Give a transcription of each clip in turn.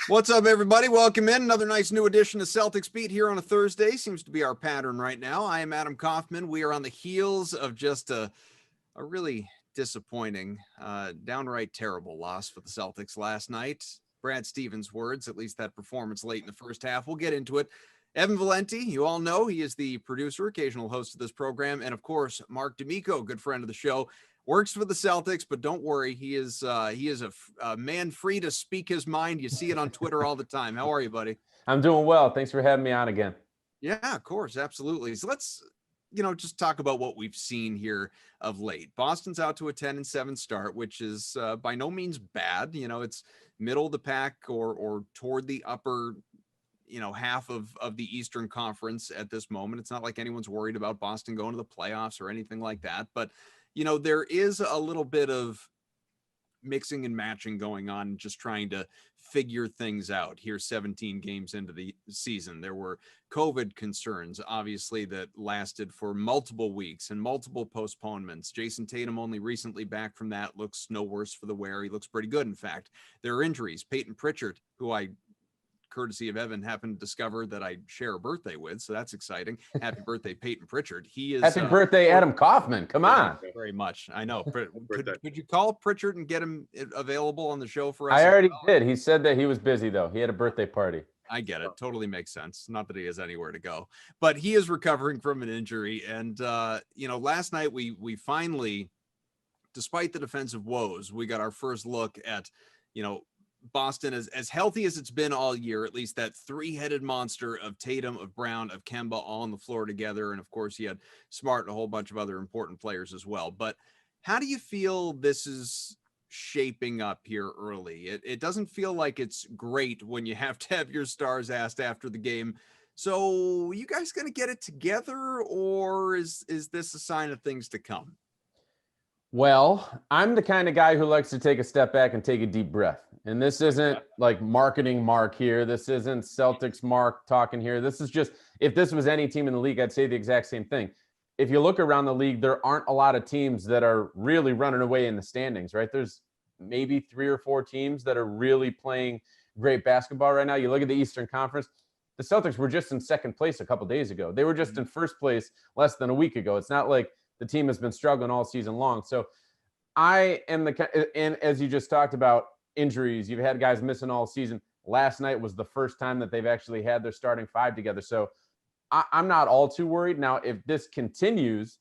What's up, everybody? Welcome in. Another nice new edition of Celtics Beat here on a Thursday. Seems to be our pattern right now. I am Adam Kaufman. We are on the heels of just a really disappointing, downright terrible loss for the Celtics last night. Brad Stevens' words, at least that performance late in the first half. We'll get into it. Evan Valenti, you all know he is the producer, occasional host of this program. And of course, Marc D'Amico, good friend of the show, works for the Celtics, but don't worry, he is a man free to speak his mind. You see it on Twitter all the time. How are you, buddy? I'm doing well. Thanks for having me on again. Yeah, of course, absolutely. So let's just talk about what we've seen here of late. Boston's out to a 10-7 start, which is by no means bad. It's middle of the pack or toward the upper half of the Eastern Conference at this moment. It's not like anyone's worried about Boston going to the playoffs or anything like that, but there is a little bit of mixing and matching going on, just trying to figure things out here 17 games into the season. There were COVID concerns, obviously, that lasted for multiple weeks and multiple postponements. Jayson Tatum only recently back from that, looks no worse for the wear. He looks pretty good, in fact. There are injuries. Peyton Pritchard, who I, courtesy of Evan, happened to discover that I share a birthday with, so that's exciting. Happy birthday, Peyton Pritchard. He is happy birthday, Adam Kaufman. Come on. Very much. I know. Could you call Pritchard and get him available on the show for us? I already did. He said that he was busy though. He had a birthday party. I get it. Totally makes sense. Not that he has anywhere to go, but he is recovering from an injury. And last night we finally, despite the defensive woes, we got our first look at Boston as healthy as it's been all year, at least that three-headed monster of Tatum, of Brown, of Kemba all on the floor together. And of course, you had Smart and a whole bunch of other important players as well. But how do you feel this is shaping up here early? It doesn't feel like it's great when you have to have your stars asked after the game. So you guys going to get it together, or is this a sign of things to come? Well, I'm the kind of guy who likes to take a step back and take a deep breath. And this isn't like marketing Mark here. This isn't Celtics Mark talking here. This is just, if this was any team in the league, I'd say the exact same thing. If you look around the league, there aren't a lot of teams that are really running away in the standings, right? There's maybe 3 or 4 teams that are really playing great basketball right now. You look at the Eastern Conference, the Celtics were just in second place a couple days ago. They were just in first place less than a week ago. It's not like the team has been struggling all season long. So I am and as you just talked about injuries, you've had guys missing all season. Last night was the first time that they've actually had their starting 5 together. So I'm not all too worried. Now, if this continues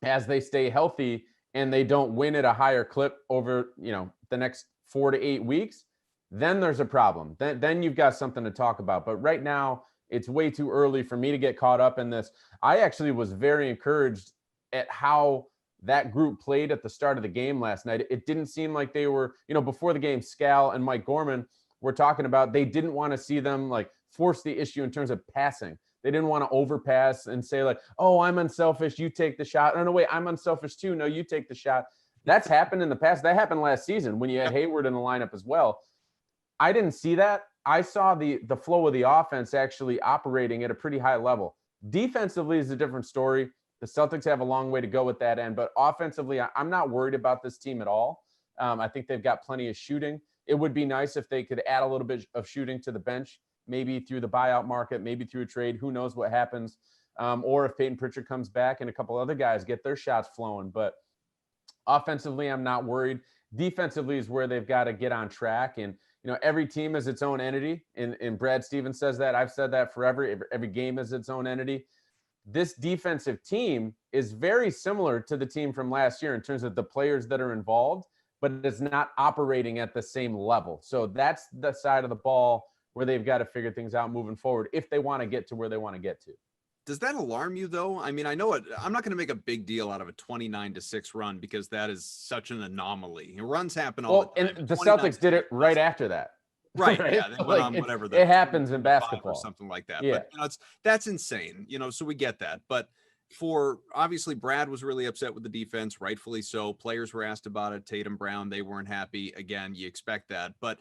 as they stay healthy and they don't win at a higher clip over, the next 4 to 8 weeks, then there's a problem. Then you've got something to talk about. But right now, it's way too early for me to get caught up in this. I actually was very encouraged at how that group played at the start of the game last night. It didn't seem like they were, before the game, Scal and Mike Gorman were talking about they didn't want to see them like force the issue in terms of passing. They didn't want to overpass and say like, oh, I'm unselfish, you take the shot. Oh, no, wait, I'm unselfish too. No, you take the shot. That's happened in the past. That happened last season when you had Hayward in the lineup as well. I didn't see that. I saw the flow of the offense actually operating at a pretty high level. Defensively is a different story. The Celtics have a long way to go with that end, but offensively, I'm not worried about this team at all. I think they've got plenty of shooting. It would be nice if they could add a little bit of shooting to the bench, maybe through the buyout market, maybe through a trade. Who knows what happens? Or if Peyton Pritchard comes back and a couple other guys get their shots flowing. But offensively, I'm not worried. Defensively is where they've got to get on track. And, every team is its own entity. And Brad Stevens says that. I've said that forever. Every game is its own entity. This defensive team is very similar to the team from last year in terms of the players that are involved, but it's not operating at the same level. So that's the side of the ball where they've got to figure things out moving forward if they want to get to where they want to get to. Does that alarm you though? I mean, I know I'm not going to make a big deal out of a 29-6 run because that is such an anomaly. Runs happen all the time. And the Celtics did it right after that. Right. Right? Yeah. They went on whatever. It happens in basketball. Or something like that. Yeah. But that's insane. So we get that. But obviously Brad was really upset with the defense, rightfully so. Players were asked about it. Tatum, Brown, they weren't happy. Again, you expect that. But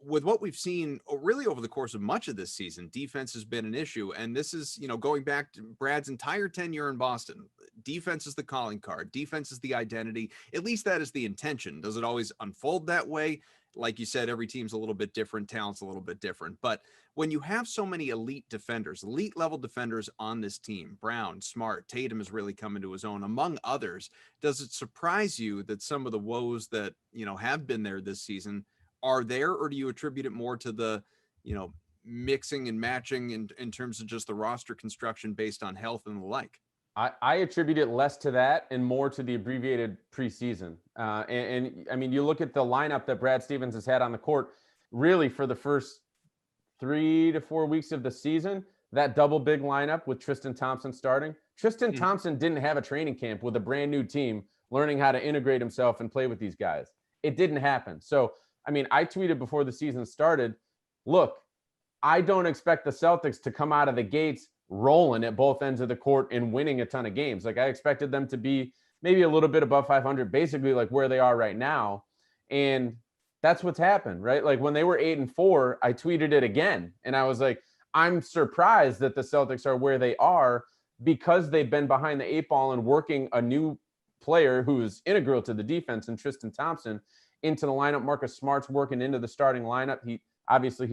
with what we've seen really over the course of much of this season, defense has been an issue. And this is, going back to Brad's entire tenure in Boston. Defense is the calling card. Defense is the identity. At least that is the intention. Does it always unfold that way? like you said, every team's a little bit different, talent's a little bit different. But when you have so many elite defenders, elite level defenders on this team, Brown, Smart, Tatum is really coming to his own, among others, does it surprise you that some of the woes that, have been there this season are there, or do you attribute it more to the, mixing and matching in terms of just the roster construction based on health and the like? I attribute it less to that and more to the abbreviated preseason. And I mean, you look at the lineup that Brad Stevens has had on the court, really for the first 3 to 4 weeks of the season, that double big lineup with Tristan Thompson starting. Tristan Thompson didn't have a training camp with a brand new team learning how to integrate himself and play with these guys. It didn't happen. So, I mean, I tweeted before the season started, look, I don't expect the Celtics to come out of the gates rolling at both ends of the court and winning a ton of games. Like, I expected them to be maybe a little bit above 500, basically like where they are right now. And that's what's happened, right? Like when they were 8-4, I tweeted it again. And I was like, I'm surprised that the Celtics are where they are because they've been behind the 8 ball and working a new player who is integral to the defense and Tristan Thompson into the lineup. Marcus Smart's working into the starting lineup. He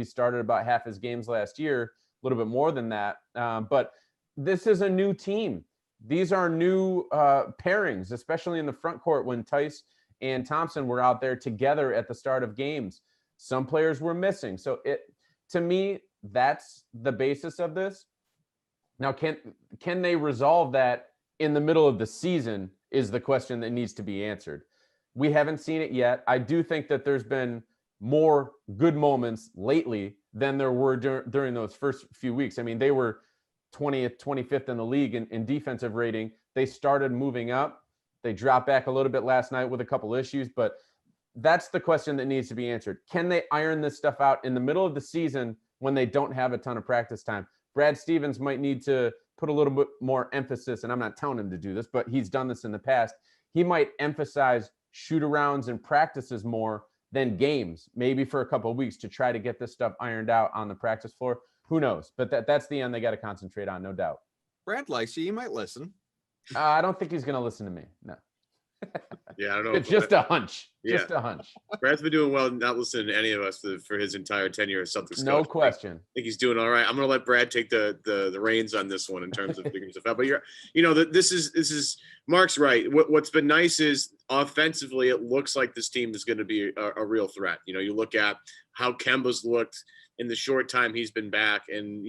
started about half his games last year, a little bit more than that. But this is a new team. These are new pairings, especially in the front court when Tice and Thompson were out there together at the start of games. Some players were missing. So to me, that's the basis of this. Now, can they resolve that in the middle of the season is the question that needs to be answered. We haven't seen it yet. I do think that there's been more good moments lately than there were during those first few weeks. I mean, they were 20th, 25th in the league in defensive rating. They started moving up. They dropped back a little bit last night with a couple issues, but that's the question that needs to be answered. Can they iron this stuff out in the middle of the season when they don't have a ton of practice time? Brad Stevens might need to put a little bit more emphasis, and I'm not telling him to do this, but he's done this in the past. He might emphasize shoot-arounds and practices more than games, maybe for a couple of weeks to try to get this stuff ironed out on the practice floor. Who knows? But that's the end they got to concentrate on, no doubt. Brad likes you. You might listen. I don't think he's going to listen to me. No. Yeah, I don't know. It's just a hunch. Yeah. Just a hunch. Brad's been doing well, not listening to any of us for his entire tenure as Celtics coach. No question. I think he's doing all right. I'm going to let Brad take the reins on this one in terms of figuring stuff out. But this is Mark's right. What's been nice is offensively, it looks like this team is going to be a real threat. You look at how Kemba's looked in the short time he's been back, and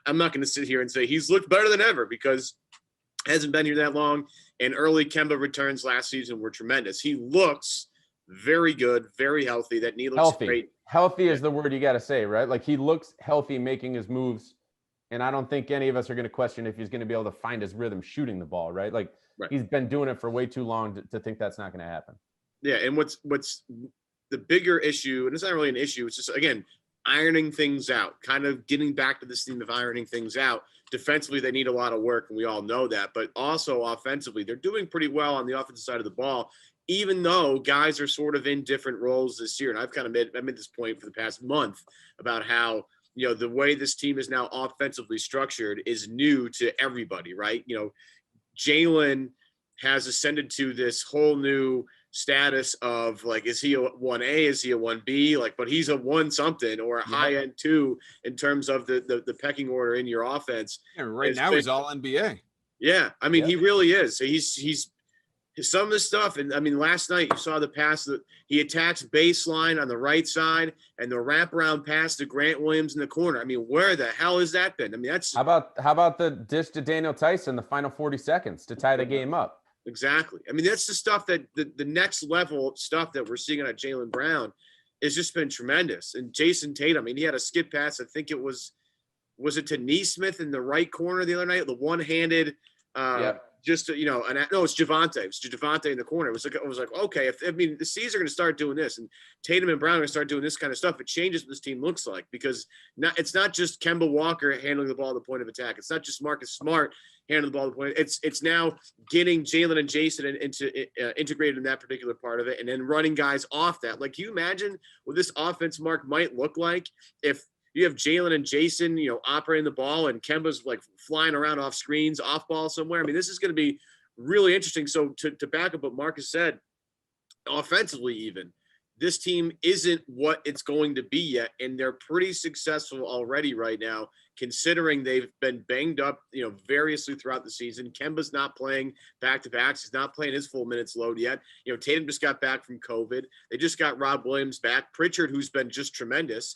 I'm not going to sit here and say he's looked better than ever because hasn't been here that long. And early Kemba returns last season were tremendous. He looks very good, very healthy. That knee looks great. Healthy is the word you got to say, right? Like he looks healthy making his moves. And I don't think any of us are going to question if he's going to be able to find his rhythm shooting the ball, right? Like He's been doing it for way too long to think that's not going to happen. Yeah. And what's the bigger issue, and it's not really an issue, it's just, again, ironing things out, kind of getting back to this theme of ironing things out. Defensively, they need a lot of work, and we all know that. But also offensively, they're doing pretty well on the offensive side of the ball, even though guys are sort of in different roles this year. And I've kind of made this point for the past month about how, the way this team is now offensively structured is new to everybody, right? Jaylen has ascended to this whole new status of like, is he a 1A? Is he a 1B? Like, but he's a 1 something or a high end 2 in terms of the pecking order in your offense. Yeah, right now he's all NBA. Yeah. I mean, he really is. So he's some of the stuff. And I mean, last night you saw the pass that he attacks baseline on the right side and the wraparound pass to Grant Williams in the corner. I mean, where the hell has that been? I mean, that's how about the dish to Daniel Tice in the final 40 seconds to tie the game up? Exactly. I mean, that's the stuff that the next level stuff that we're seeing on Jaylen Brown has just been tremendous. And Jayson Tatum, I mean, he had a skip pass. I think it was it to Neesmith in the right corner the other night? The one-handed, it's Javante. It was Javante in the corner. It was like, okay, the C's are going to start doing this, and Tatum and Brown are going to start doing this kind of stuff. It changes what this team looks like because it's not just Kemba Walker handling the ball at the point of attack. It's not just Marcus Smart handling the ball at the point. It's now getting Jaylen and Jayson integrated in that particular part of it, and then running guys off that. Like, can you imagine what this offense, Mark, might look like if you have Jaylen and Jayson, operating the ball and Kemba's like flying around off screens, off ball somewhere. I mean, this is going to be really interesting. So to back up what Marcus said, offensively even, this team isn't what it's going to be yet. And they're pretty successful already right now, considering they've been banged up, variously throughout the season. Kemba's not playing back-to-backs. He's not playing his full minutes load yet. Tatum just got back from COVID. They just got Rob Williams back. Pritchard, who's been just tremendous,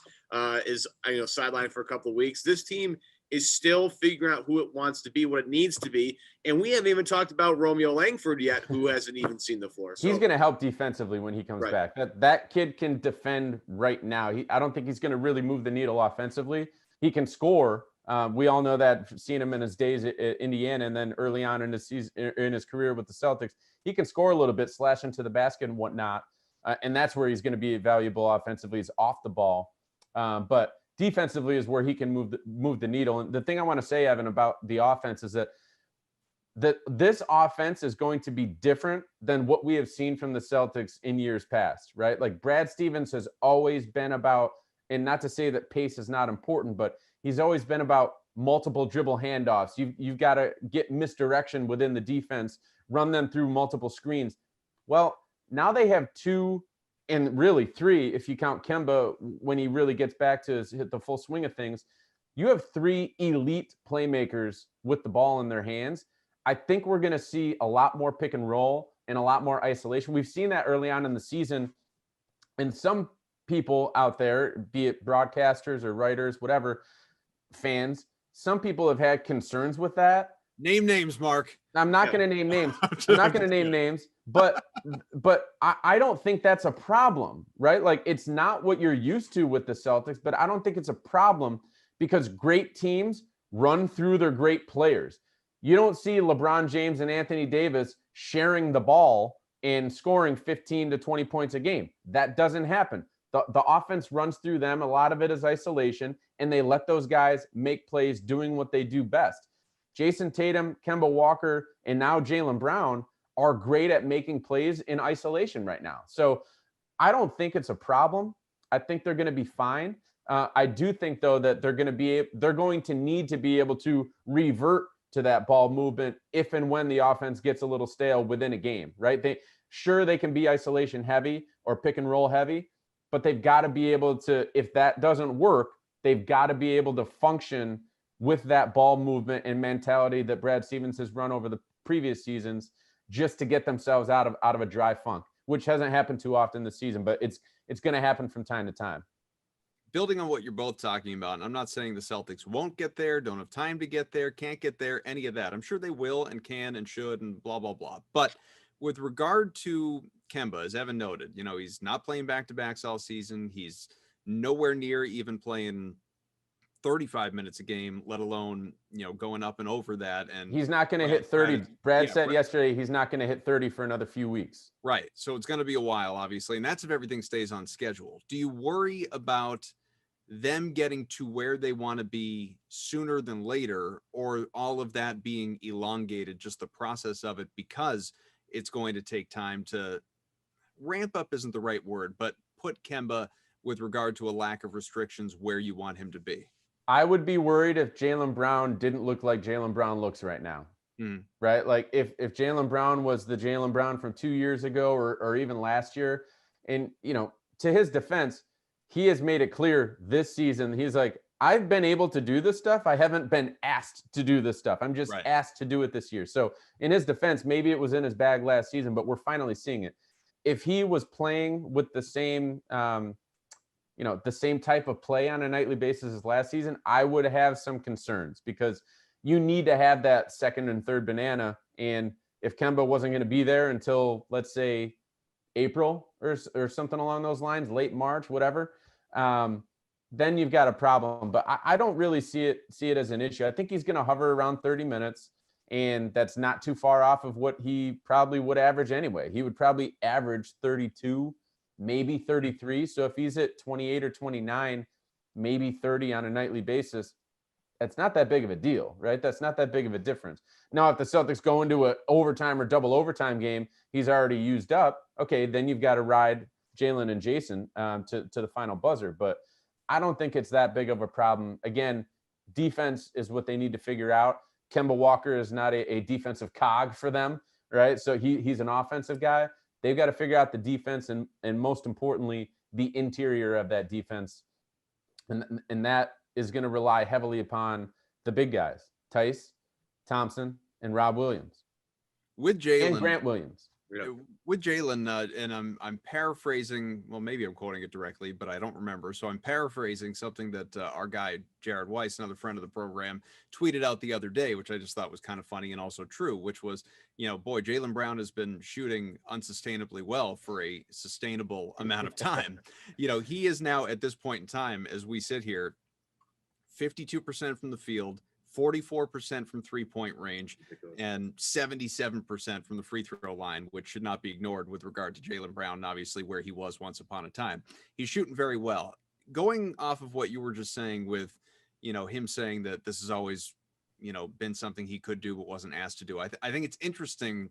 is sidelined for a couple of weeks. This team is still figuring out who it wants to be, what it needs to be. And we haven't even talked about Romeo Langford yet, who hasn't even seen the floor. So he's going to help defensively when he comes back. That kid can defend right now. I don't think he's going to really move the needle offensively. He can score. We all know that, seeing him in his days at Indiana and then early on in his season, in his career with the Celtics. He can score a little bit, slash into the basket and whatnot. And that's where he's going to be valuable offensively, is off the ball. But defensively is where he can move the needle. And the thing I want to say, Evan, about the offense is that this offense is going to be different than what we have seen from the Celtics in years past, right? Like, Brad Stevens has always been about, and not to say that pace is not important, but he's always been about multiple dribble handoffs. You've got to get misdirection within the defense, run them through multiple screens. Well, now they have 2, and really 3, if you count Kemba when he really gets back to hit the full swing of things. You have 3 elite playmakers with the ball in their hands. I think we're going to see a lot more pick and roll and a lot more isolation. We've seen that early on in the season. And some people out there, be it broadcasters or writers, whatever, fans, some people have had concerns with that. Name names, Mark. I'm not going to name names. I'm not going to name names, but I don't think that's a problem, right? Like, it's not what you're used to with the Celtics, but I don't think it's a problem, because great teams run through their great players. You don't see LeBron James and Anthony Davis sharing the ball and scoring 15 to 20 points a game. That doesn't happen. The offense runs through them. A lot of it is isolation, and they let those guys make plays doing what they do best. Jayson Tatum, Kemba Walker, and now Jaylen Brown are great at making plays in isolation right now. So I don't think it's a problem. I think they're going to be fine. I do think, though, that they're going to need to be able to revert to that ball movement if and when the offense gets a little stale within a game, right? They can be isolation heavy or pick and roll heavy, but they've got to be able to, if that doesn't work, they've got to be able to function with that ball movement and mentality that Brad Stevens has run over the previous seasons, just to get themselves out of a dry funk, which hasn't happened too often this season, but it's going to happen from time to time. Building on what you're both talking about, and I'm not saying the Celtics won't get there, don't have time to get there, can't get there, any of that. I'm sure they will and can and should and blah, blah, blah. But with regard to Kemba, as Evan noted, he's not playing back-to-backs all season. He's nowhere near even playing 35 minutes a game, let alone, going up and over that. And he's not going to hit 30. Brad said yesterday he's not going to hit 30 for another few weeks. Right. So it's going to be a while, obviously. And that's if everything stays on schedule. Do you worry about them getting to where they want to be sooner than later, or all of that being elongated, just the process of it, because it's going to take time to ramp up isn't the right word, but put Kemba, with regard to a lack of restrictions, where you want him to be? I would be worried if Jaylen Brown didn't look like Jaylen Brown looks right now. Right? Like, if Jaylen Brown was the Jaylen Brown from 2 years ago or even last year, and, to his defense, he has made it clear this season, he's like, I've been able to do this stuff. I haven't been asked to do this stuff. I'm just asked to do it this year. So in his defense, maybe it was in his bag last season, but we're finally seeing it. If he was playing with the same, the same type of play on a nightly basis as last season, I would have some concerns, because you need to have that second and third banana. And if Kemba wasn't going to be there until, let's say, April or something along those lines, late March, whatever, then you've got a problem. But I don't really see it as an issue. I think he's going to hover around 30 minutes, and that's not too far off of what he probably would average anyway. He would probably average 32, maybe 33. So if he's at 28 or 29, maybe 30 on a nightly basis, that's not that big of a deal, right? That's not that big of a difference. Now, if the Celtics go into an overtime or double overtime game, he's already used up. Okay, then you've got to ride Jaylen and Jayson to the final buzzer. But I don't think it's that big of a problem. Again, defense is what they need to figure out. Kemba Walker is not a defensive cog for them, right? So he's an offensive guy. They've got to figure out the defense and most importantly, the interior of that defense. And that is going to rely heavily upon the big guys, Tice, Thompson, and Rob Williams. With Jaylen. And Grant Williams. Yeah. With Jaylen, and I'm paraphrasing. Well, maybe I'm quoting it directly, but I don't remember. So I'm paraphrasing something that our guy Jared Weiss, another friend of the program, tweeted out the other day, which I just thought was kind of funny and also true. Which was, boy, Jaylen Brown has been shooting unsustainably well for a sustainable amount of time. He is now at this point in time, as we sit here, 52% from the field, 44% from 3-point range, and 77% from the free throw line, which should not be ignored with regard to Jaylen Brown, and obviously where he was once upon a time. He's shooting very well. Going off of what you were just saying with, him saying that this has always, been something he could do but wasn't asked to do. I think it's interesting,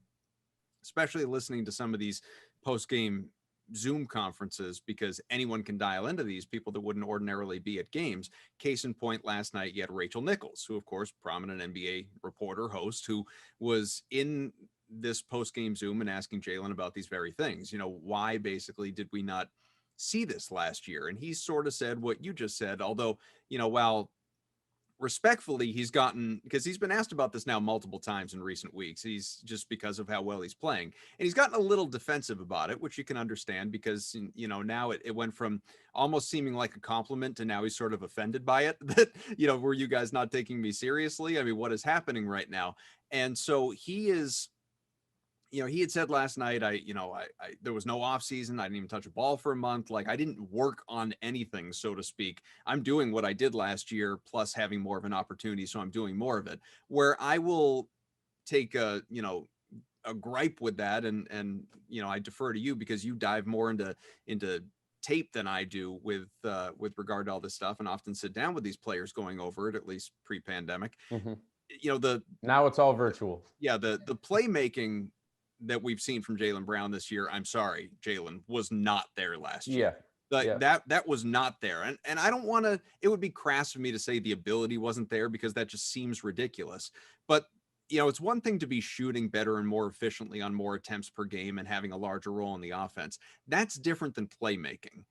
especially listening to some of these post-game Zoom conferences, because anyone can dial into these, people that wouldn't ordinarily be at games. Case in point, last night you had Rachel Nichols, who of course, prominent NBA reporter, host, who was in this post-game Zoom and asking Jaylen about these very things. Why basically did we not see this last year? And he sort of said what you just said, although, while respectfully, he's gotten, because he's been asked about this now multiple times in recent weeks. He's just because of how well he's playing, and he's gotten a little defensive about it, which you can understand because, now it went from almost seeming like a compliment to now he's sort of offended by it that, were you guys not taking me seriously? I mean, what is happening right now? And so he is, he had said last night, I there was no off season. I didn't even touch a ball for a month. Like, I didn't work on anything, so to speak. I'm doing what I did last year, plus having more of an opportunity. So I'm doing more of it. Where I will take a gripe with that. And I defer to you because you dive more into tape than I do with regard to all this stuff, and often sit down with these players going over it, at least pre-pandemic. Mm-hmm. Now it's all virtual. Yeah. The playmaking that we've seen from Jaylen Brown this year, I'm sorry, Jaylen, was not there last year. That was not there. And I don't want to, it would be crass for me to say the ability wasn't there, because that just seems ridiculous. But, it's one thing to be shooting better and more efficiently on more attempts per game and having a larger role in the offense. That's different than playmaking.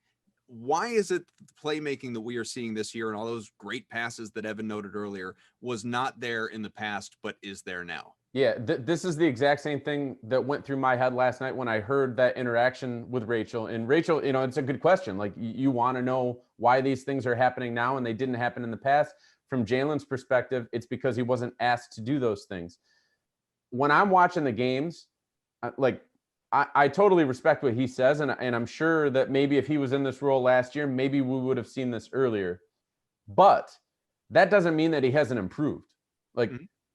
Why is it the playmaking that we are seeing this year and all those great passes that Evan noted earlier was not there in the past, but is there now? Yeah, this is the exact same thing that went through my head last night when I heard that interaction with Rachel. And Rachel, it's a good question. Like, you want to know why these things are happening now and they didn't happen in the past. From Jaylen's perspective, it's because he wasn't asked to do those things. When I'm watching the games, I totally respect what he says. And I'm sure that maybe if he was in this role last year, maybe we would have seen this earlier. But that doesn't mean that he hasn't improved.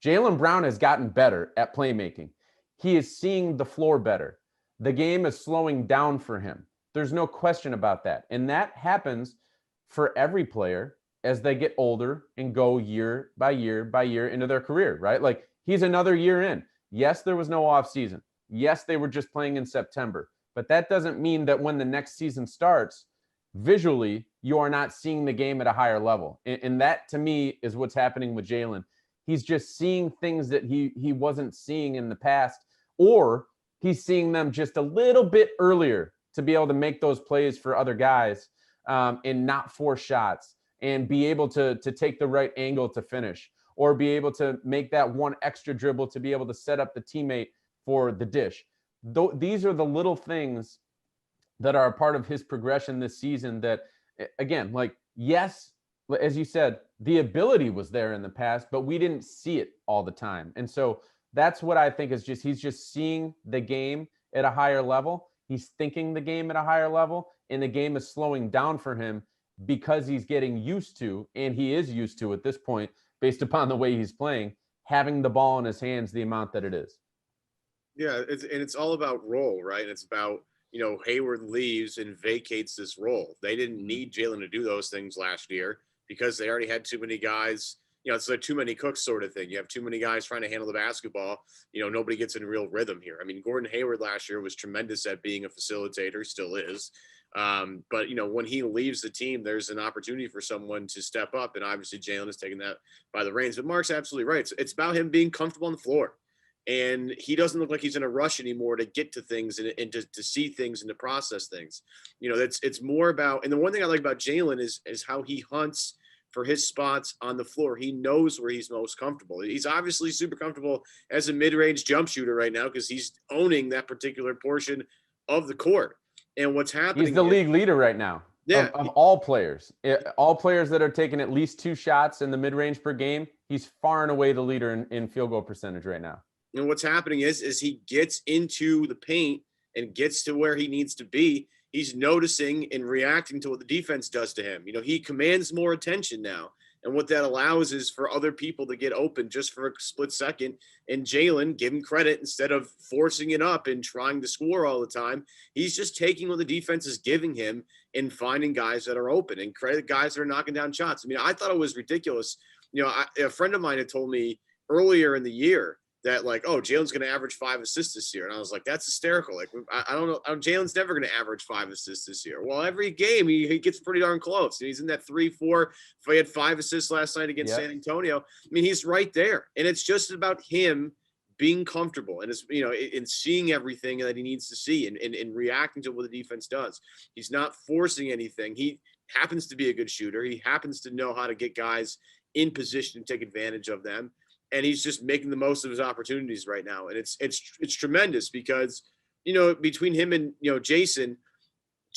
Jaylen Brown has gotten better at playmaking. He is seeing the floor better. The game is slowing down for him. There's no question about that. And that happens for every player as they get older and go year by year by year into their career, right? Like, he's another year in. Yes, there was no off season. Yes, they were just playing in September. But that doesn't mean that when the next season starts, visually, you are not seeing the game at a higher level. And that, to me, is what's happening with Jaylen. He's just seeing things that he wasn't seeing in the past, or he's seeing them just a little bit earlier to be able to make those plays for other guys, and not force shots, and be able to take the right angle to finish, or be able to make that one extra dribble to be able to set up the teammate for the dish. These are the little things that are a part of his progression this season that, again, yes, as you said, the ability was there in the past, but we didn't see it all the time. And so that's what I think is he's just seeing the game at a higher level. He's thinking the game at a higher level, and the game is slowing down for him because he's getting used to, and he is used to at this point, based upon the way he's playing, having the ball in his hands the amount that it is. Yeah, it's all about role, right? It's about, Hayward leaves and vacates this role. They didn't need Jaylen to do those things last year because they already had too many guys. It's like too many cooks sort of thing. You have too many guys trying to handle the basketball. Nobody gets in real rhythm here. I mean, Gordon Hayward last year was tremendous at being a facilitator, still is. But when he leaves the team, there's an opportunity for someone to step up. And obviously Jaylen is taking that by the reins. But Mark's absolutely right. It's about him being comfortable on the floor. And he doesn't look like he's in a rush anymore to get to things and to see things and to process things. It's more about, and the one thing I like about Jaylen is how he hunts for his spots on the floor. He knows where he's most comfortable. He's obviously super comfortable as a mid-range jump shooter right now because he's owning that particular portion of the court. And what's happening? He's the league leader right now. Yeah. Of all players. All players that are taking at least 2 shots in the mid-range per game, he's far and away the leader in field goal percentage right now. And what's happening is he gets into the paint and gets to where he needs to be. He's noticing and reacting to what the defense does to him. He commands more attention now. And what that allows is for other people to get open just for a split second. And Jaylen, give him credit, instead of forcing it up and trying to score all the time, he's just taking what the defense is giving him and finding guys that are open and credit guys that are knocking down shots. I mean, I thought it was ridiculous. A friend of mine had told me earlier in the year that, like, oh, Jaylen's going to average 5 assists this year. And I was like, that's hysterical. Like, I don't know. Jaylen's never going to average 5 assists this year. Well, every game he gets pretty darn close. He's in that 3-4. If he had 5 assists last night against San Antonio, I mean, he's right there. And it's just about him being comfortable and it's, in seeing everything that he needs to see and reacting to what the defense does. He's not forcing anything. He happens to be a good shooter. He happens to know how to get guys in position to take advantage of them. And he's just making the most of his opportunities right now. And it's tremendous because, between him and, Jayson,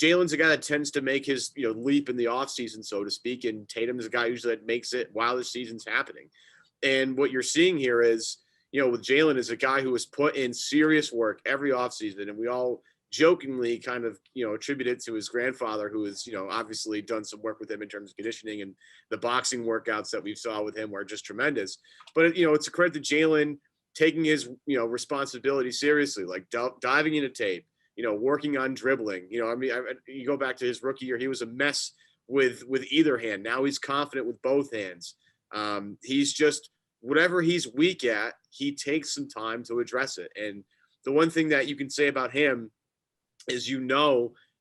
Jaylen's a guy that tends to make his, leap in the offseason, so to speak. And Tatum is a guy usually that makes it while the season's happening. And what you're seeing here is, with Jaylen is a guy who has put in serious work every offseason. And we all jokingly kind of, attribute it to his grandfather, who has, obviously done some work with him in terms of conditioning, and the boxing workouts that we saw with him were just tremendous. But, it's a credit to Jaylen taking his, responsibility seriously, like diving into tape, working on dribbling. You go back to his rookie year, he was a mess with either hand. Now he's confident with both hands. He's just, whatever he's weak at, he takes some time to address it. And the one thing that you can say about him is,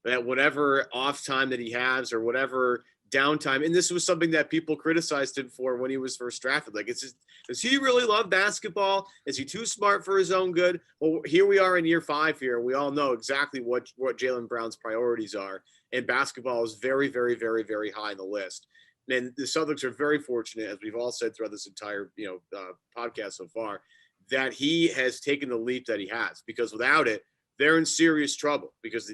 that whatever off time that he has or whatever downtime, and this was something that people criticized him for when he was first drafted. Like, does he really love basketball? Is he too smart for his own good? Well, here we are in year 5 here. We all know exactly what Jaylen Brown's priorities are. And basketball is very, very, very, very high on the list. And the Celtics are very fortunate, as we've all said throughout this entire, podcast so far, that he has taken the leap that he has, because without it, they're in serious trouble because,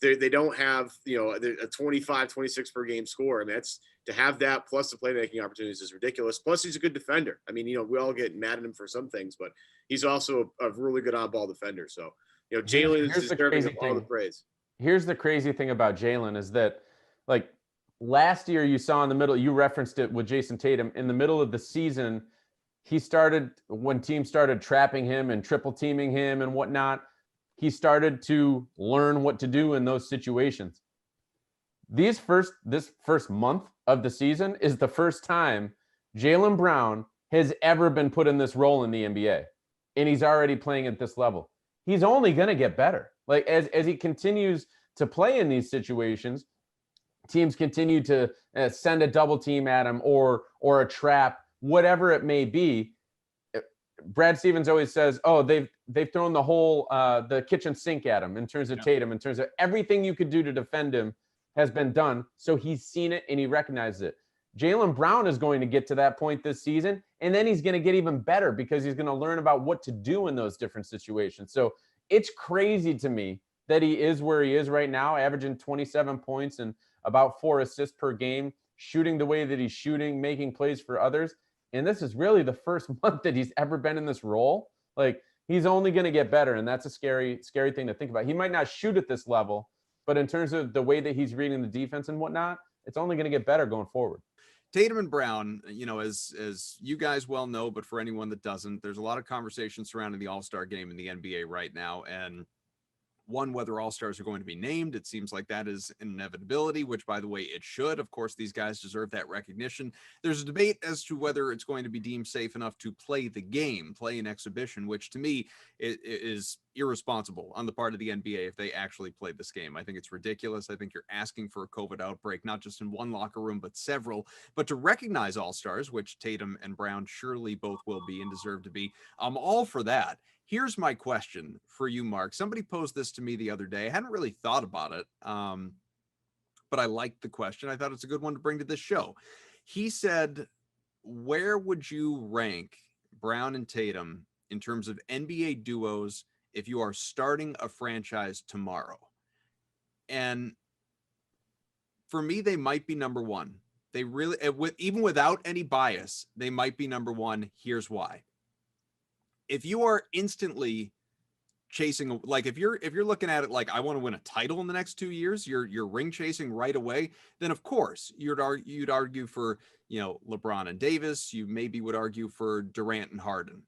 they don't have, a 25, 26 per game score. I mean, that's, to have that plus the playmaking opportunities is ridiculous. Plus, he's a good defender. I mean, we all get mad at him for some things, but he's also a really good on-ball defender. So, Jaylen is deserving of all the praise. Here's the crazy thing about Jaylen is that, like, last year you saw in the middle, you referenced it with Jayson Tatum, in the middle of the season, when teams started trapping him and triple teaming him and whatnot, he started to learn what to do in those situations. This first month of the season is the first time Jaylen Brown has ever been put in this role in the NBA, and he's already playing at this level. He's only going to get better. Like, as he continues to play in these situations, teams continue to send a double team at him or a trap, whatever it may be. Brad Stevens always says, oh, they've thrown the whole the kitchen sink at him in terms of Tatum, in terms of everything you could do to defend him has been done. So he's seen it and he recognizes it. Jaylen Brown is going to get to that point this season, and then he's going to get even better because he's going to learn about what to do in those different situations. So it's crazy to me that he is where he is right now, averaging 27 points and about 4 assists per game, shooting the way that he's shooting, making plays for others. And this is really the first month that he's ever been in this role. Like, he's only going to get better. And that's a scary, scary thing to think about. He might not shoot at this level, but in terms of the way that he's reading the defense and whatnot, it's only going to get better going forward. Tatum and Brown, as you guys well know, but for anyone that doesn't, there's a lot of conversation surrounding the All-Star game in the NBA right now. And one, whether all-stars are going to be named. It seems like that is an inevitability, which, by the way, it should. Of course, these guys deserve that recognition. There's a debate as to whether it's going to be deemed safe enough to play the game, play an exhibition, which to me is irresponsible on the part of the NBA if they actually played this game. I think it's ridiculous. I think you're asking for a COVID outbreak, not just in one locker room, but several. But to recognize all-stars, which Tatum and Brown surely both will be and deserve to be, I'm all for that. Here's my question for you, Mark. Somebody posed this to me the other day. I hadn't really thought about it, but I liked the question. I thought it's a good one to bring to this show. He said, where would you rank Brown and Tatum in terms of NBA duos if you are starting a franchise tomorrow? And for me, they might be number one. They really, even without any bias, they might be number one. Here's why. If you are instantly chasing, like if you're looking at it like, I want to win a title in the next 2 years, you're ring chasing right away, then of course you'd argue for, LeBron and Davis. You maybe would argue for Durant and Harden.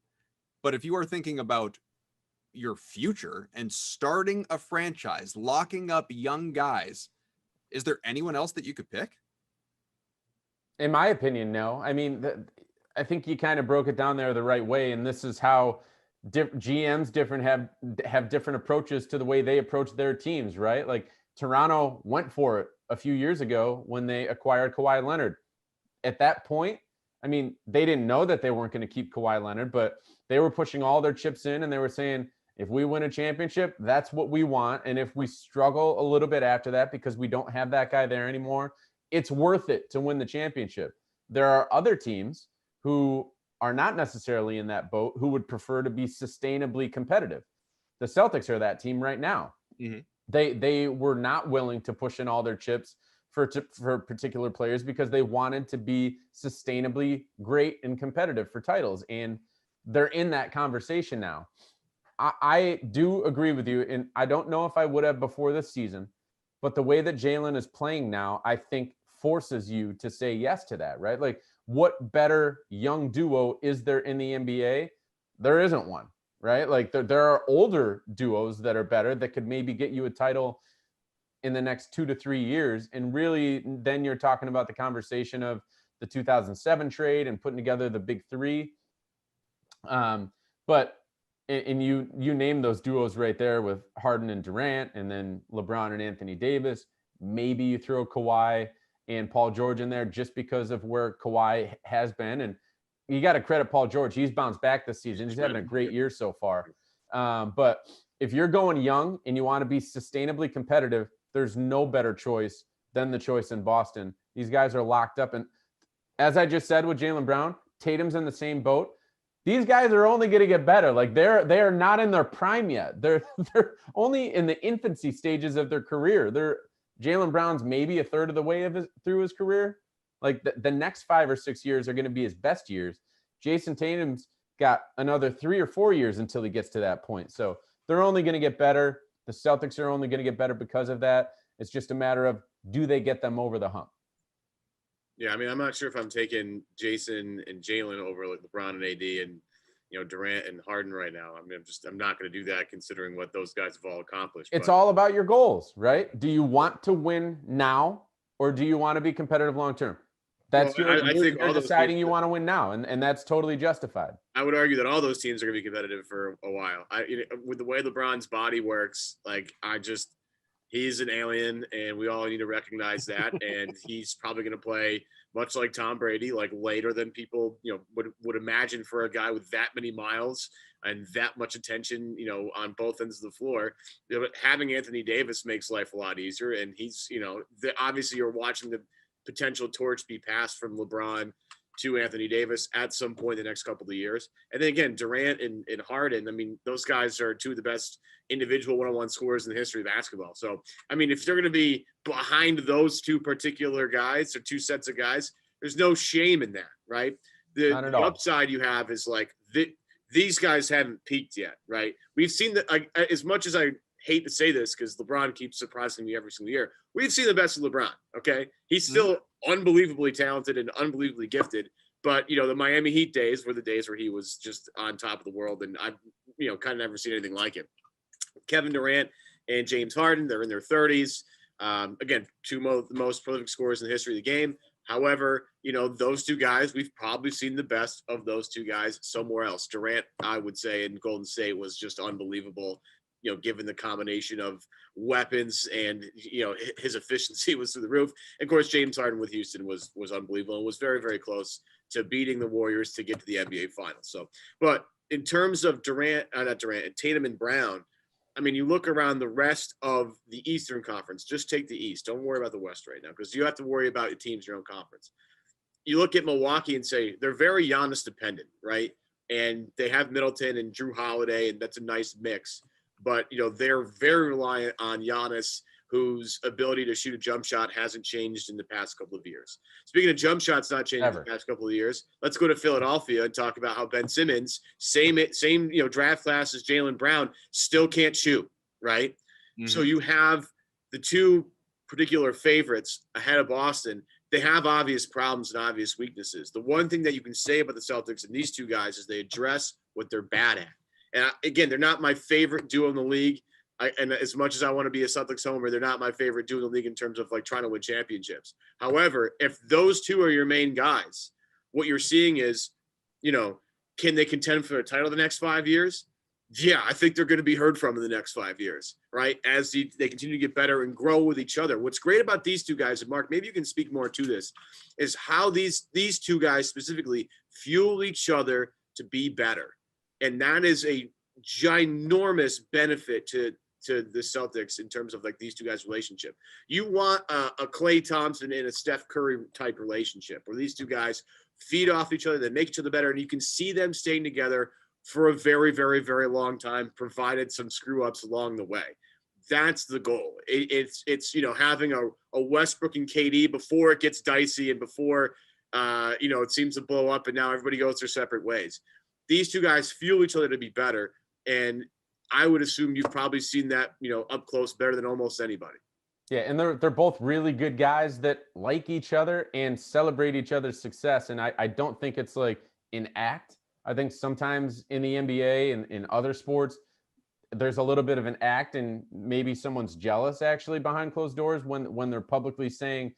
But if you are thinking about your future and starting a franchise, locking up young guys, is there anyone else that you could pick? In my opinion, no. I mean, I think you kind of broke it down there the right way, and this is how GMs have different approaches to the way they approach their teams, right? Like Toronto went for it a few years ago when they acquired Kawhi Leonard. At that point, I mean, they didn't know that they weren't going to keep Kawhi Leonard, but they were pushing all their chips in, and they were saying, if we win a championship, that's what we want. And if we struggle a little bit after that because we don't have that guy there anymore, it's worth it to win the championship. There are other teams who are not necessarily in that boat who would prefer to be sustainably competitive. The Celtics are that team right now. Mm-hmm. They were not willing to push in all their chips for particular players because they wanted to be sustainably great and competitive for titles. And they're in that conversation now. I do agree with you. And I don't know if I would have before this season, but the way that Jaylen is playing now, I think forces you to say yes to that, right? Like, what better young duo is there in the NBA? There isn't one, right? Like there are older duos that are better that could maybe get you a title in the next 2 to 3 years. And really, then you're talking about the conversation of the 2007 trade and putting together the big three. But you name those duos right there with Harden and Durant, and then LeBron and Anthony Davis. Maybe you throw Kawhi and Paul George in there just because of where Kawhi has been. And you got to credit Paul George. He's bounced back this season. He's having a great year so far. But if you're going young and you want to be sustainably competitive, there's no better choice than the choice in Boston. These guys are locked up. And as I just said with Jaylen Brown, Tatum's in the same boat. These guys are only going to get better. Like they are not in their prime yet. They're only in the infancy stages of their career. Jaylen Brown's maybe a third of the way through his career. Like the next 5 or 6 years are going to be his best years. Jayson Tatum's got another 3 or 4 years until he gets to that point. So they're only going to get better. The Celtics are only going to get better because of that. It's just a matter of, do they get them over the hump? Yeah, I mean, I'm not sure if I'm taking Jayson and Jaylen over like LeBron and AD and Durant and Harden right now. I mean, I'm not going to do that considering what those guys have all accomplished. It's all about your goals, right? Do you want to win now, or do you want to be competitive long term? That's I think you're deciding you want to win now, and that's totally justified. I would argue that all those teams are going to be competitive for a while. With the way LeBron's body works, he's an alien, and we all need to recognize that. And he's probably going to play much like Tom Brady, like later than people, would imagine for a guy with that many miles and that much attention, on both ends of the floor. Having Anthony Davis makes life a lot easier. And he's, obviously you're watching the potential torch be passed from LeBron to Anthony Davis at some point in the next couple of years. And then again, Durant and Harden, I mean, those guys are two of the best individual one-on-one scorers in the history of basketball. So, I mean, if they're going to be behind those two particular guys or two sets of guys, there's no shame in that, right? The upside you have is these guys haven't peaked yet, right? We've seen that, as much as I hate to say this because LeBron keeps surprising me every single year, we've seen the best of LeBron, okay? He's still unbelievably talented and unbelievably gifted, but, the Miami Heat days were the days where he was just on top of the world, and I've, kind of never seen anything like him. Kevin Durant and James Harden. They're in their 30s. Again, the most prolific scorers in the history of the game. However, those two guys, we've probably seen the best of those two guys somewhere else. Durant, I would say, in Golden State was just unbelievable, given the combination of weapons and, his efficiency was through the roof. And of course, James Harden with Houston was unbelievable and was very, very close to beating the Warriors to get to the NBA Finals. So, but in terms of Tatum and Brown, I mean, you look around the rest of the Eastern Conference, just take the East. Don't worry about the West right now because you have to worry about your teams in your own conference. You look at Milwaukee and say they're very Giannis dependent, right? And they have Middleton and Drew Holiday, and that's a nice mix. But, they're very reliant on Giannis, whose ability to shoot a jump shot hasn't changed in the past couple of years. Speaking of jump shots not changing in the past couple of years, let's go to Philadelphia and talk about how Ben Simmons, same draft class as Jaylen Brown, still can't shoot, right? Mm-hmm. So you have the two particular favorites ahead of Boston. They have obvious problems and obvious weaknesses. The one thing that you can say about the Celtics and these two guys is they address what they're bad at. And again, they're not my favorite duo in the league. And as much as I want to be a Celtics homer, they're not my favorite duo in the league in terms of like trying to win championships. However, if those two are your main guys, what you're seeing is, can they contend for a title the next 5 years? Yeah, I think they're going to be heard from in the next 5 years, right? As they continue to get better and grow with each other. What's great about these two guys, and Mark, maybe you can speak more to this, is how these two guys specifically fuel each other to be better. And that is a ginormous benefit to the Celtics in terms of like these two guys' relationship. You want a Klay Thompson and a Steph Curry type relationship where these two guys feed off each other, they make each other better, and you can see them staying together for a very, very, very long time, provided some screw ups along the way. That's the goal. It's having a Westbrook and KD before it gets dicey and before it seems to blow up and now everybody goes their separate ways. These two guys fuel each other to be better, and I would assume you've probably seen that, up close better than almost anybody. Yeah, and they're both really good guys that like each other and celebrate each other's success. And I don't think it's like an act. I think sometimes in the NBA and in other sports, there's a little bit of an act, and maybe someone's jealous actually behind closed doors when they're publicly saying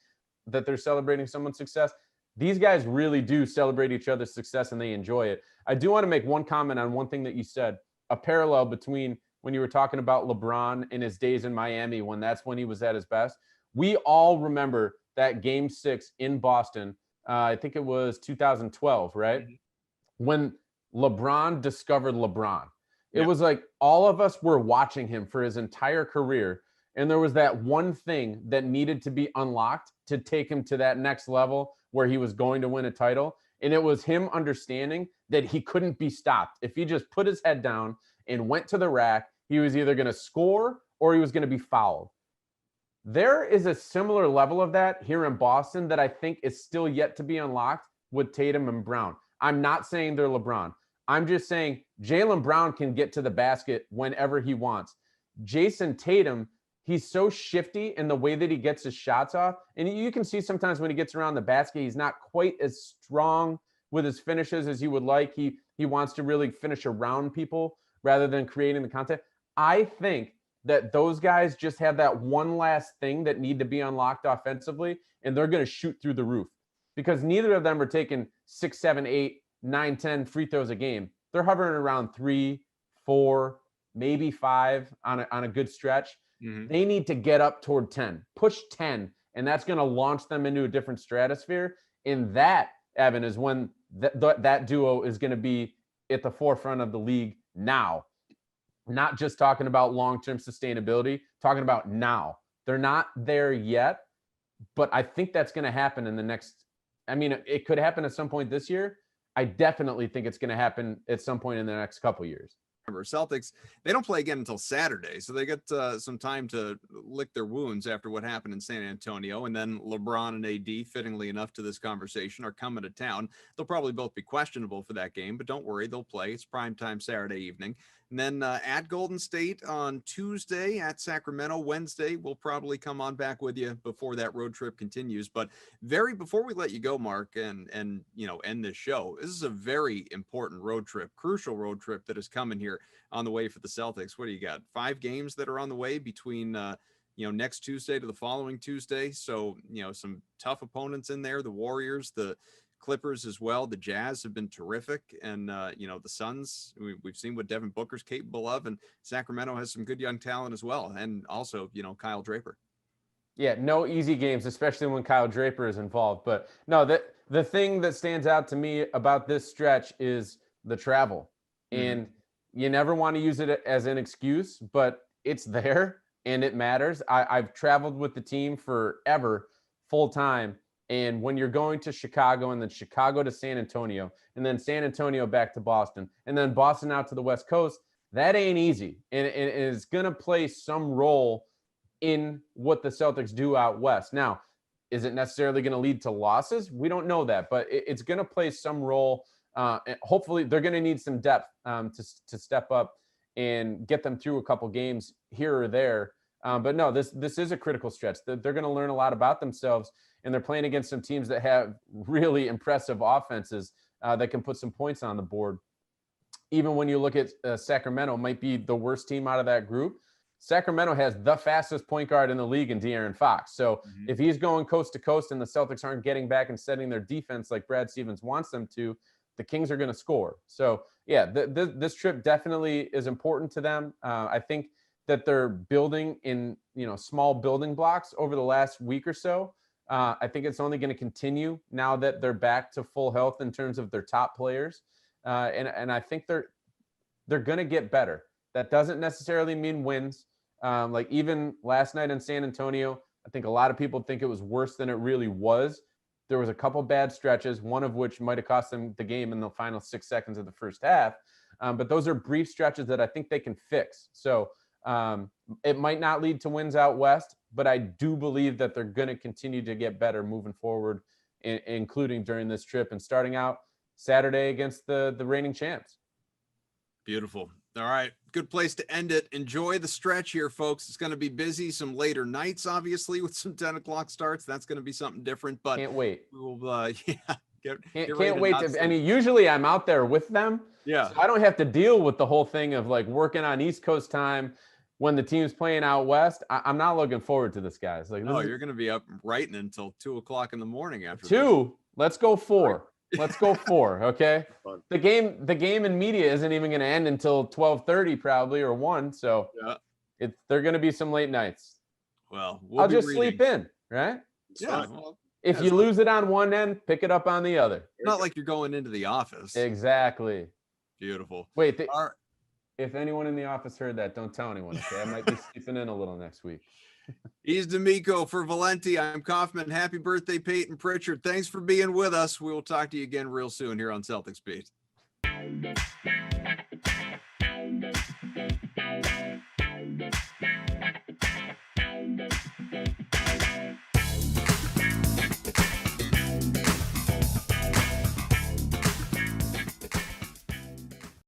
that they're celebrating someone's success. These guys really do celebrate each other's success and they enjoy it. I do want to make one comment on one thing that you said, a parallel between when you were talking about LeBron in his days in Miami, when that's when he was at his best. We all remember that Game 6 in Boston. I think it was 2012, right? Mm-hmm. When LeBron discovered LeBron. It was like all of us were watching him for his entire career. And there was that one thing that needed to be unlocked to take him to that next level where he was going to win a title. And it was him understanding that he couldn't be stopped. If he just put his head down and went to the rack, he was either going to score or he was going to be fouled. There is a similar level of that here in Boston that I think is still yet to be unlocked with Tatum and Brown. I'm not saying they're LeBron. I'm just saying Jaylen Brown can get to the basket whenever he wants. Jayson Tatum, he's so shifty in the way that he gets his shots off. And you can see sometimes when he gets around the basket, he's not quite as strong with his finishes as he would like. He wants to really finish around people rather than creating the contact. I think that those guys just have that one last thing that need to be unlocked offensively, and they're going to shoot through the roof because neither of them are taking 6, 7, 8, 9, 10 free throws a game. They're hovering around 3, 4, maybe 5 on a good stretch. Mm-hmm. They need to get up toward 10, push 10, and that's going to launch them into a different stratosphere. And that, Evan, is when that duo is going to be at the forefront of the league now. Not just talking about long-term sustainability, talking about now. They're not there yet, but I think that's going to happen in the next, it could happen at some point this year. I definitely think it's going to happen at some point in the next couple of years. Remember, Celtics, they don't play again until Saturday, so they get some time to lick their wounds after what happened in San Antonio. And then LeBron and AD, fittingly enough to this conversation, are coming to town. They'll probably both be questionable for that game, but don't worry, they'll play. It's primetime Saturday evening. And then at Golden State on Tuesday, at Sacramento Wednesday. We'll probably come on back with you before that road trip continues. But before we let you go, Mark, and end this show, this is a very important road trip, crucial road trip that is coming here on the way for the Celtics. What do you got? 5 games that are on the way between next Tuesday to the following Tuesday. So, some tough opponents in there, the Warriors, the Clippers as well. The Jazz have been terrific. And, the Suns, we've seen what Devin Booker's capable of, and Sacramento has some good young talent as well. And also, Kyle Draper. Yeah, no easy games, especially when Kyle Draper is involved. But no, the thing that stands out to me about this stretch is the travel. And you never want to use it as an excuse, but it's there and it matters. I've traveled with the team forever, full time. And when you're going to Chicago and then Chicago to San Antonio and then San Antonio back to Boston and then Boston out to the West Coast, that ain't easy. And it is going to play some role in what the Celtics do out West. Now, is it necessarily going to lead to losses? We don't know that, but it's going to play some role. Hopefully they're going to need some depth to step up and get them through a couple games here or there. But no, this is a critical stretch. They're going to learn a lot about themselves, and they're playing against some teams that have really impressive offenses that can put some points on the board. Even when you look at Sacramento, might be the worst team out of that group. Sacramento has the fastest point guard in the league in De'Aaron Fox. So if he's going coast to coast and the Celtics aren't getting back and setting their defense like Brad Stevens wants them to, the Kings are going to score. So yeah, this trip definitely is important to them. I think that they're building in, small building blocks over the last week or so. I think it's only going to continue now that they're back to full health in terms of their top players. And I think they're going to get better. That doesn't necessarily mean wins. Like even last night in San Antonio, I think a lot of people think it was worse than it really was. There was a couple bad stretches, one of which might have cost them the game in the final 6 seconds of the first half. But those are brief stretches that I think they can fix. So it might not lead to wins out West, but I do believe that they're going to continue to get better moving forward, including during this trip and starting out Saturday against the reigning champs. Beautiful. All right. Good place to end it. Enjoy the stretch here, folks. It's going to be busy. Some later nights, obviously, with some 10 o'clock starts. That's going to be something different, but can't wait. We'll, can't wait to, I mean, usually I'm out there with them. Yeah. So I don't have to deal with the whole thing of like working on East Coast time when the team's playing out West. I'm not looking forward to this, guys. Like, no, you're going to be up writing until 2 o'clock in the morning after 2. This. Let's go 4. Let's go 4. Okay. The game in media isn't even going to end until 12:30 probably or 1. So they're going to be some late nights. Well, I'll just sleep in, right? Yeah. Well, if you lose it on one end, pick it up on the other. Not like you're going into the office. Exactly. Beautiful. Wait, if anyone in the office heard that, don't tell anyone. Okay, I might be sleeping in a little next week. He's D'Amico for Valenti. I'm Kaufman. Happy birthday, Peyton Pritchard. Thanks for being with us. We will talk to you again real soon here on Celtics Beat.